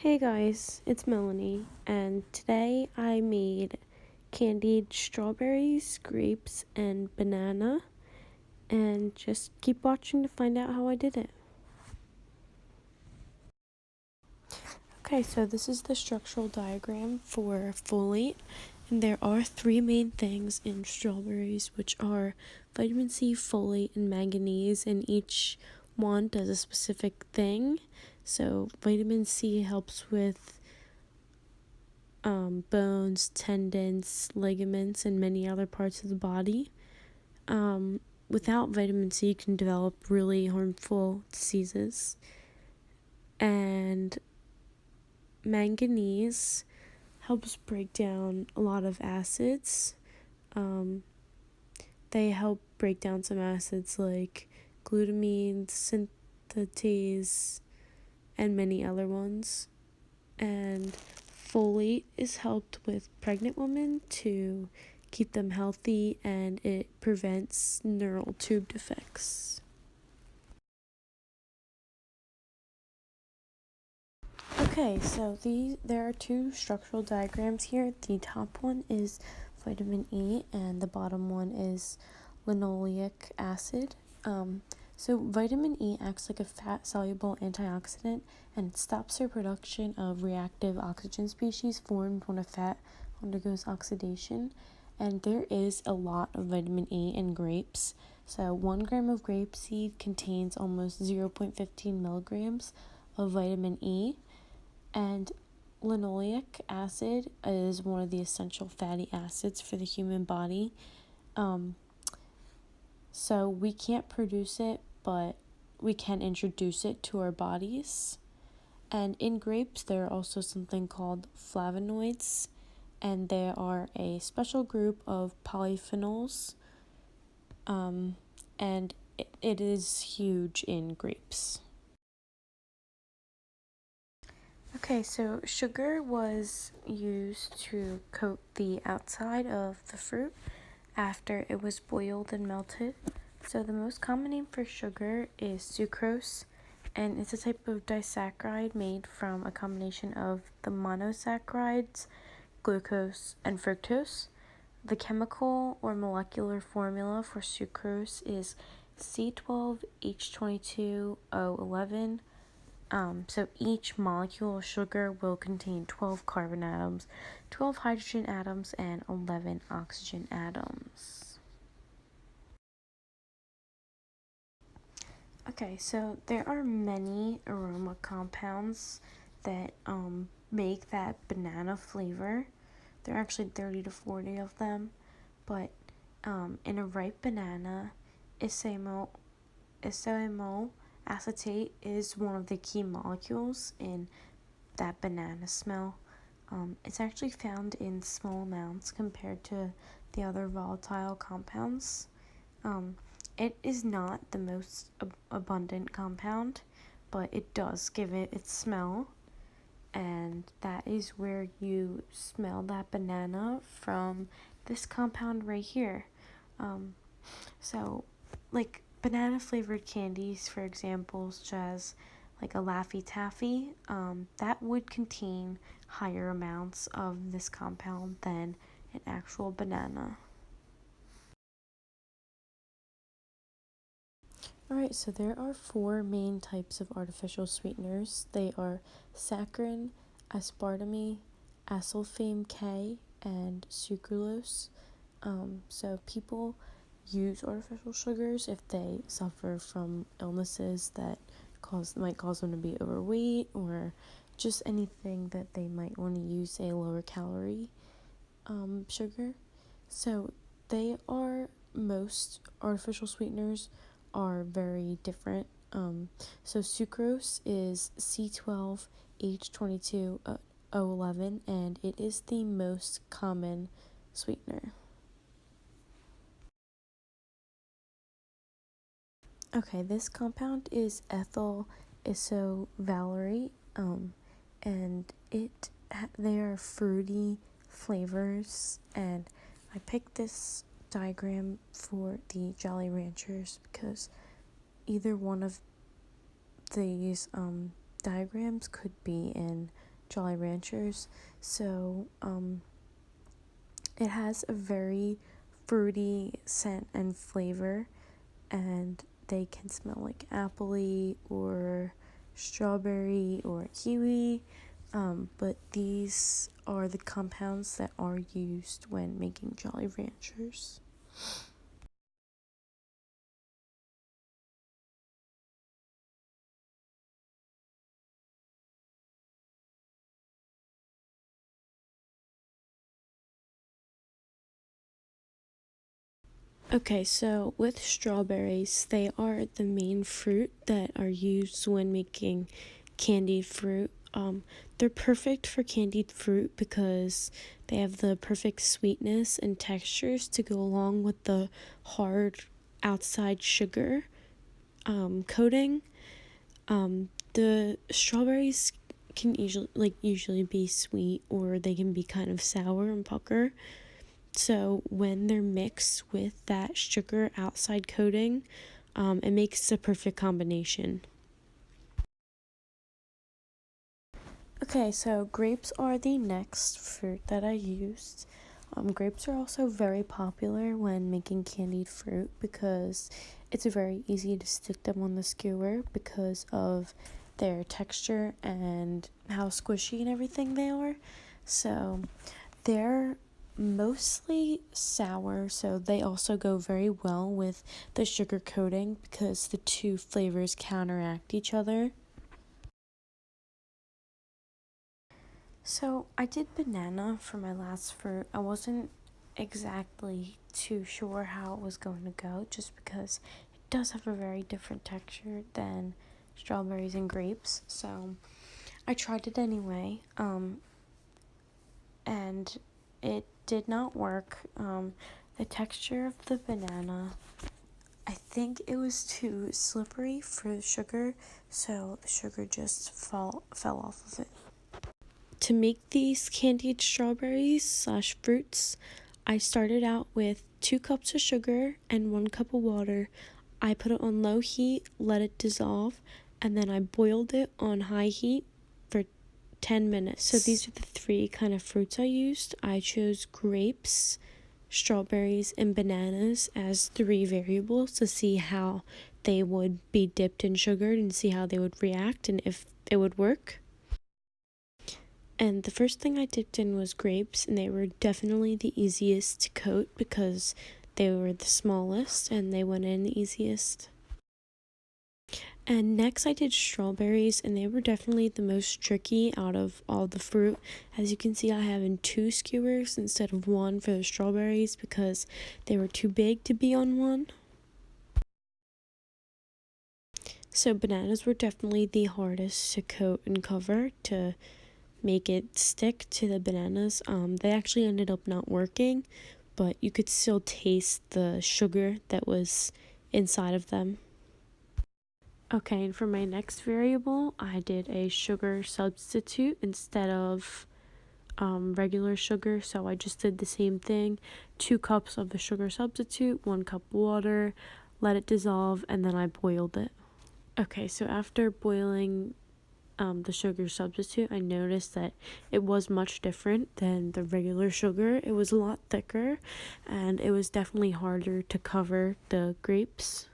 Hey guys, it's Melanie, and today I made candied strawberries, grapes, and banana, and just keep watching to find out how I did it. Okay, so this is the structural diagram for folate, and there are three main things in strawberries, which are vitamin C, folate, and manganese, and each one does a specific thing. So vitamin C helps with bones, tendons, ligaments, and many other parts of the body. Without vitamin C, you can develop really harmful diseases. And manganese helps break down a lot of acids. They help break down some acids like glutamine, synthetase, and many other ones. And folate is helped with pregnant women to keep them healthy, and it prevents neural tube defects. Okay, so there are two structural diagrams here. The top one is vitamin E, and the bottom one is linoleic acid. So vitamin E acts like a fat-soluble antioxidant and stops the production of reactive oxygen species formed when a fat undergoes oxidation. And there is a lot of vitamin E in grapes. So 1 gram of grapeseed contains almost 0.15 milligrams of vitamin E. And linoleic acid is one of the essential fatty acids for the human body. So we can't produce it, but we can introduce it to our bodies. And in grapes, there are also something called flavonoids, and they are a special group of polyphenols, and it is huge in grapes. Okay, so sugar was used to coat the outside of the fruit after it was boiled and melted. So the most common name for sugar is sucrose, and it's a type of disaccharide made from a combination of the monosaccharides, glucose, and fructose. The chemical or molecular formula for sucrose is C12H22O11. So each molecule of sugar will contain 12 carbon atoms, 12 hydrogen atoms, and 11 oxygen atoms. Okay, so there are many aroma compounds that make that banana flavor. There are actually 30 to 40 of them, but in a ripe banana, isoamyl acetate is one of the key molecules in that banana smell. It's actually found in small amounts compared to the other volatile compounds. It is not the most abundant compound, but it does give it its smell, and that is where you smell that banana from this compound right here. So, like banana flavored candies, for example, such as like a Laffy Taffy, that would contain higher amounts of this compound than an actual banana. Alright, so there are four main types of artificial sweeteners. They are saccharin, aspartame, acesulfame K, and sucralose. So people use artificial sugars if they suffer from illnesses that might cause them to be overweight, or just anything that they might want to use a lower calorie sugar. So most artificial sweeteners are very different. So sucrose is C12H22O11, and it is the most common sweetener. Okay, this compound is ethyl isovalerate, and they are fruity flavors, and I picked this diagram for the Jolly Ranchers because either one of these diagrams could be in Jolly Ranchers. So it has a very fruity scent and flavor, and they can smell like appley or strawberry or kiwi. But these are the compounds that are used when making Jolly Ranchers. Okay, so with strawberries, they are the main fruit that are used when making candied fruit. They're perfect for candied fruit because they have the perfect sweetness and textures to go along with the hard outside sugar coating. The strawberries can usually be sweet, or they can be kind of sour and pucker. So when they're mixed with that sugar outside coating, it makes a perfect combination. Okay, so grapes are the next fruit that I used. Grapes are also very popular when making candied fruit because it's very easy to stick them on the skewer because of their texture and how squishy and everything they are. So they're mostly sour, so they also go very well with the sugar coating because the two flavors counteract each other. So I did banana for my last fruit. I wasn't exactly too sure how it was going to go just because it does have a very different texture than strawberries and grapes. So I tried it anyway, and it did not work. The texture of the banana, I think it was too slippery for the sugar, so the sugar just fell off of it. To make these candied strawberries / fruits, I started out with 2 cups of sugar and 1 cup of water. I put it on low heat, let it dissolve, and then I boiled it on high heat for 10 minutes. So these are the 3 kind of fruits I used. I chose grapes, strawberries, and bananas as 3 variables to see how they would be dipped in sugar and see how they would react and if it would work. And the first thing I dipped in was grapes, and they were definitely the easiest to coat because they were the smallest and they went in the easiest. And next I did strawberries, and they were definitely the most tricky out of all the fruit. As you can see, I have in 2 skewers instead of 1 for the strawberries because they were too big to be on one. So bananas were definitely the hardest to coat and cover to make it stick to the bananas. They actually ended up not working, but you could still taste the sugar that was inside of them. Okay, and for my next variable, I did a sugar substitute instead of regular sugar. So I just did the same thing, 2 cups of the sugar substitute, 1 cup water, let it dissolve, and then I boiled it. Okay, so after boiling the sugar substitute, I noticed that it was much different than the regular sugar. It was a lot thicker, and it was definitely harder to cover the grapes.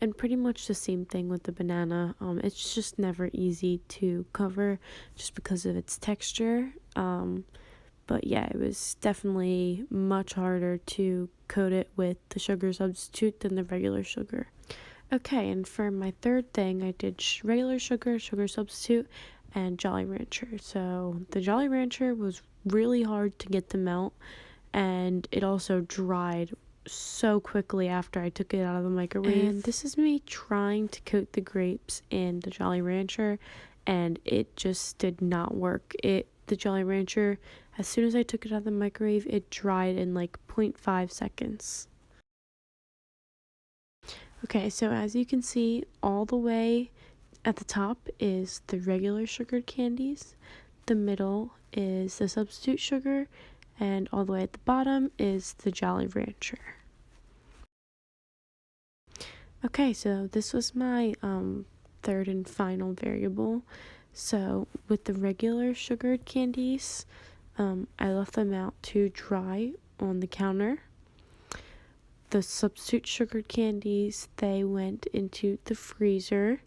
And pretty much the same thing with the banana. It's just never easy to cover just because of its texture. But yeah, it was definitely much harder to coat it with the sugar substitute than the regular sugar. Okay, and for my third thing, I did regular sugar, sugar substitute, and Jolly Rancher. So the Jolly Rancher was really hard to get to melt, and it also dried so quickly after I took it out of the microwave. And this is me trying to coat the grapes in the Jolly Rancher, and it just did not work. The Jolly Rancher, as soon as I took it out of the microwave, it dried in like 0.5 seconds. Okay, so as you can see, all the way at the top is the regular sugared candies, the middle is the substitute sugar, and all the way at the bottom is the Jolly Rancher. Okay, so this was my third and final variable. So with the regular sugared candies, I left them out to dry on the counter. The substitute sugared candies, they went into the freezer